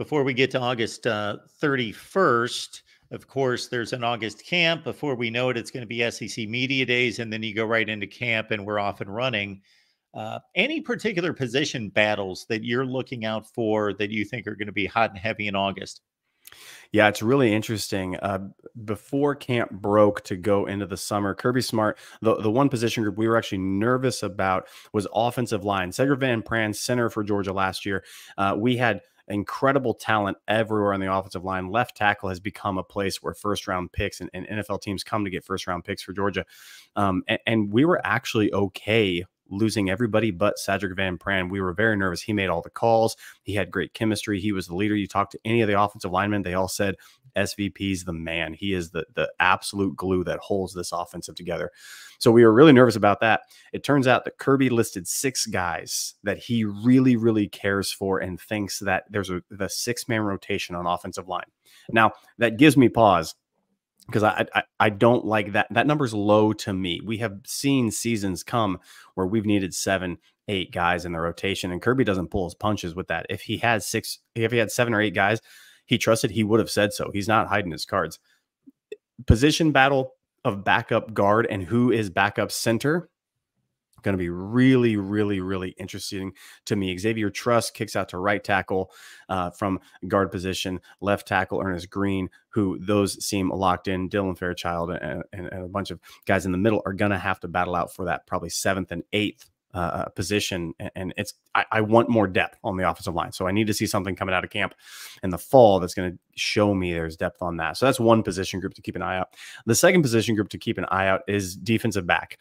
before we get to August 31st, of course, there's an August camp. Before we know it, it's going to be SEC Media Days, and then you go right into camp, and we're off and running. Any particular position battles that you're looking out for that you think are going to be hot and heavy in August? Yeah, it's really interesting. Before camp broke to go into the summer, Kirby Smart, the one position group we were actually nervous about was offensive line. Cedric Van Pran, center for Georgia last year. We had incredible talent everywhere on the offensive line. Left tackle has become a place where first-round picks and NFL teams come to get first-round picks for Georgia. And we were actually okay losing everybody but Cedric Van Pran. We were very nervous. He made all the calls. He had great chemistry. He was the leader. You talk to any of the offensive linemen, they all said SVP's the man. He is the absolute glue that holds this offensive together. So we were really nervous about that. It turns out that Kirby listed 6 guys that he really, really cares for and thinks that there's the 6-man rotation on offensive line. Now, that gives me pause, because I don't like that. That number's low to me. We have seen seasons come where we've needed 7, 8 guys in the rotation, and Kirby doesn't pull his punches with that. If he had 7 or 8 guys he trusted, he would have said so. He's not hiding his cards. Position battle of backup guard and who is backup center, going to be really, really, really interesting to me. Xavier Truss kicks out to right tackle from guard position. Left tackle, Ernest Green, who those seem locked in. Dylan Fairchild and a bunch of guys in the middle are going to have to battle out for that probably 7th and 8th position. And I want more depth on the offensive line. So I need to see something coming out of camp in the fall that's going to show me there's depth on that. So that's one position group to keep an eye out. The second position group to keep an eye out is defensive back.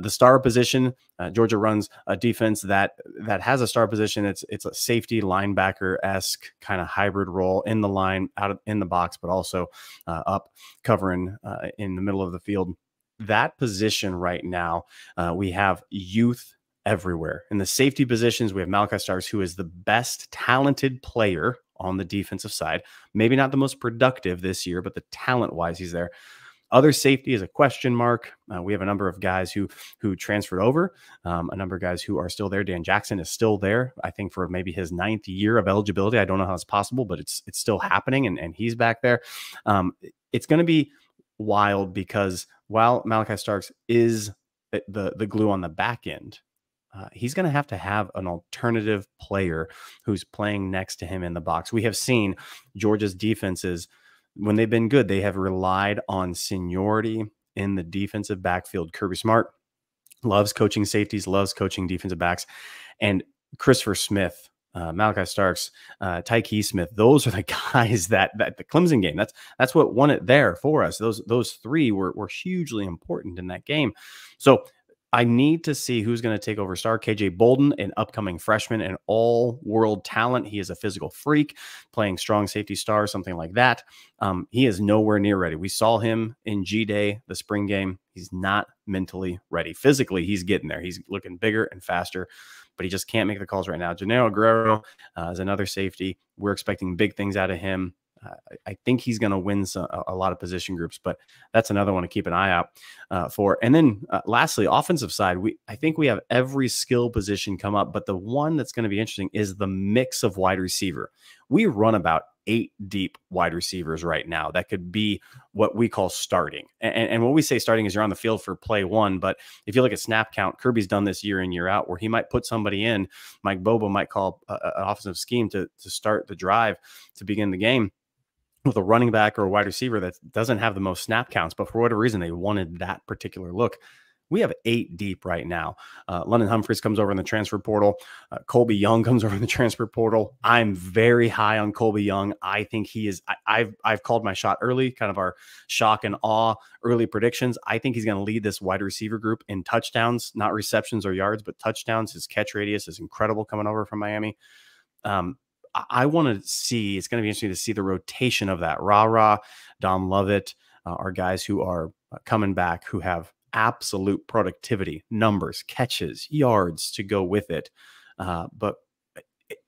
The star position, Georgia runs a defense that has a star position. It's a safety linebacker-esque kind of hybrid role in the line, in the box, but also up covering in the middle of the field. That position right now, we have youth everywhere. In the safety positions, we have Malachi Starks, who is the best talented player on the defensive side. Maybe not the most productive this year, but the talent-wise, he's there. Other safety is a question mark. We have a number of guys who transferred over, a number of guys who are still there. Dan Jackson is still there, I think, for maybe his 9th year of eligibility. I don't know how it's possible, but it's still happening, and he's back there. It's going to be wild, because while Malachi Starks is the glue on the back end, he's going to have an alternative player who's playing next to him in the box. We have seen Georgia's defenses, when they've been good, they have relied on seniority in the defensive backfield. Kirby Smart loves coaching safeties, loves coaching defensive backs. And Christopher Smith, Malachi Starks, Tyke Smith, those are the guys that the Clemson game, that's what won it there for us. Those 3 were hugely important in that game. So I need to see who's going to take over star. KJ Bolden, an upcoming freshman, an all-world talent. He is a physical freak, playing strong safety star, something like that. He is nowhere near ready. We saw him in G-Day, the spring game. He's not mentally ready. Physically, he's getting there. He's looking bigger and faster, but he just can't make the calls right now. Janelle Guerrero is another safety. We're expecting big things out of him. I think he's going to win a lot of position groups, but that's another one to keep an eye out for. And then lastly, offensive side, I think we have every skill position come up, but the one that's going to be interesting is the mix of wide receiver. We run about 8 deep wide receivers right now. That could be what we call starting. And when we say starting is you're on the field for play 1, but if you look at snap count, Kirby's done this year in, year out, where he might put somebody in. Mike Bobo might call an offensive scheme to start the drive to begin the game with a running back or a wide receiver that doesn't have the most snap counts, but for whatever reason, they wanted that particular look. We have 8 deep right now. London Humphreys comes over in the transfer portal. Colby Young comes over in the transfer portal. I'm very high on Colby Young. I think he is. I've called my shot early, kind of our shock and awe early predictions. I think he's going to lead this wide receiver group in touchdowns, not receptions or yards, but touchdowns. His catch radius is incredible coming over from Miami. I want to see, it's going to be interesting to see the rotation of that. Ra, Dom Lovett are guys who are coming back, who have absolute productivity, numbers, catches, yards to go with it. But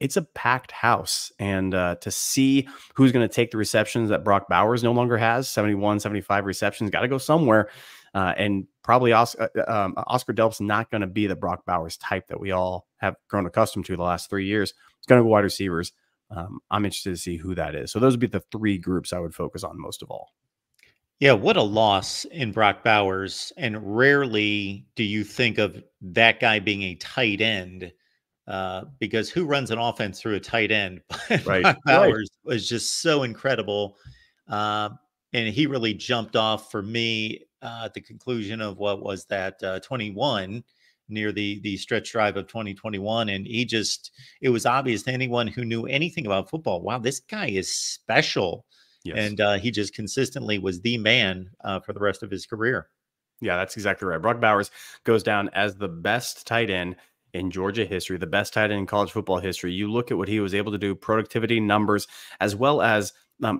it's a packed house. And to see who's going to take the receptions that Brock Bowers no longer has, 71, 75 receptions, got to go somewhere. And probably Oscar Delp's not going to be the Brock Bowers type that we all have grown accustomed to the last 3 years. It's going to go wide receivers. I'm interested to see who that is. So those would be the three groups I would focus on most of all. Yeah, what a loss in Brock Bowers. And rarely do you think of that guy being a tight end, because who runs an offense through a tight end? But Right. Brock Right. Bowers was just so incredible. Uh, and he really jumped off for me at the conclusion of what was that 21 near the stretch drive of 2021. And it was obvious to anyone who knew anything about football. Wow, this guy is special. Yes. And he just consistently was the man for the rest of his career. Yeah, that's exactly right. Brock Bowers goes down as the best tight end in Georgia history, the best tight end in college football history. You look at what he was able to do, productivity numbers, as well as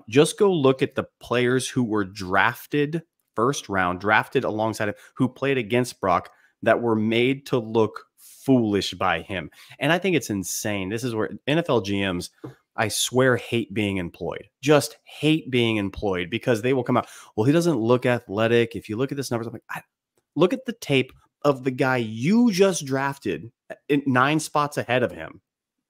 just go look at the players who were drafted first round, drafted alongside him, who played against Brock that were made to look foolish by him. And I think it's insane. This is where NFL GMs, I swear, hate being employed. Just hate being employed because they will come out, well, he doesn't look athletic. If you look at this numbers, I'm like, look at the tape of the guy you just drafted 9 spots ahead of him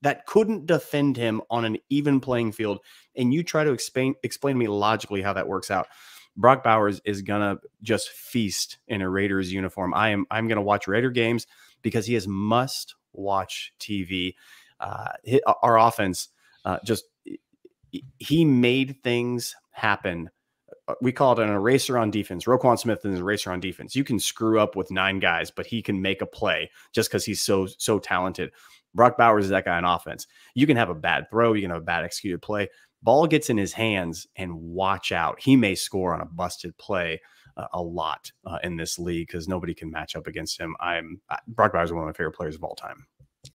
that couldn't defend him on an even playing field. And you try to explain to me logically how that works out. Brock Bowers is gonna just feast in a Raiders uniform. I'm gonna watch Raider games because he is must watch TV. Our offense just he made things happen. We call it an eraser on defense. Roquan Smith is an eraser on defense. You can screw up with 9 guys, but he can make a play just because he's so talented. Brock Bowers is that guy on offense. You can have a bad throw. You can have a bad executed play. Ball gets in his hands and watch out. He may score on a busted play a lot in this league because nobody can match up against him. Brock Bowers is one of my favorite players of all time.